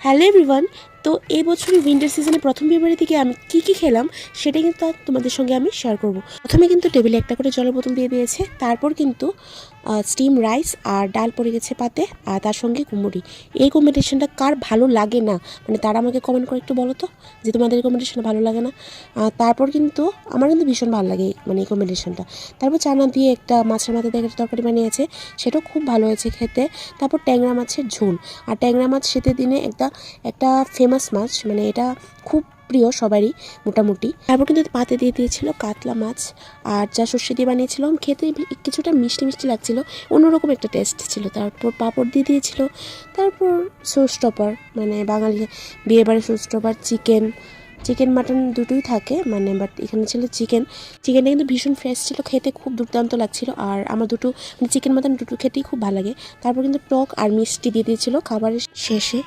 Hello everyone. তো এই বছরের উইন্টার সিজনে প্রথম বিয়েবাড়ি থেকে আমি কী খেলাম সেটা কিন্তু তোমাদের সঙ্গে আমি শেয়ার করব। প্রথমে কিন্তু টেবিলে একটা করে জলের বোতল দিয়ে দিয়েছে, তারপর কিন্তু স্টিম রাইস আর ডাল পড়ে গেছে পাতে, আর তার সঙ্গে কুমড়ি। এই কম্বিনেশনটা কার ভালো লাগে না, মানে তারা আমাকে কমেন্ট করে একটু বলো তো যে তোমাদের এই কম্বিনেশনটা ভালো লাগে না। তারপর কিন্তু আমার কিন্তু ভীষণ ভালো লাগে মানে এই কম্বিনেশনটা। তারপর চানা দিয়ে একটা মাছের মাথা দিয়ে একটা তরকারি বানিয়েছে, সেটাও খুব ভালো হয়েছে খেতে। তারপর ট্যাংরা মাছের ঝোল, আর ট্যাংরা মাছ শীতের দিনে একটা ফেমাস মাছ, মানে এটা খুব প্রিয় সবারই মোটামুটি। তারপর কিন্তু পাতে দিয়ে দিয়েছিল কাতলা মাছ, আর যা সর্ষে দিয়ে বানিয়েছিল খেতে কিছুটা মিষ্টি মিষ্টি লাগছিল, অন্যরকম একটা টেস্ট ছিল। তারপর পাঁপড় দিয়ে দিয়েছিল। তারপর সোস টপার, মানে বাঙালি বিয়েবাড়ি সোস টপার, চিকেন মাটন দুটোই থাকে, মানে বাট এখানে ছিল চিকেনটা কিন্তু ভীষণ ফ্রেশ ছিল, খেতে খুব দুর্দান্ত লাগছিল। আর আমার দুটো মানে চিকেন মাটন দুটো খেতেই খুব ভালো লাগে। তারপর কিন্তু টক আর মিষ্টি দিয়ে দিয়েছিল খাবারের শেষে।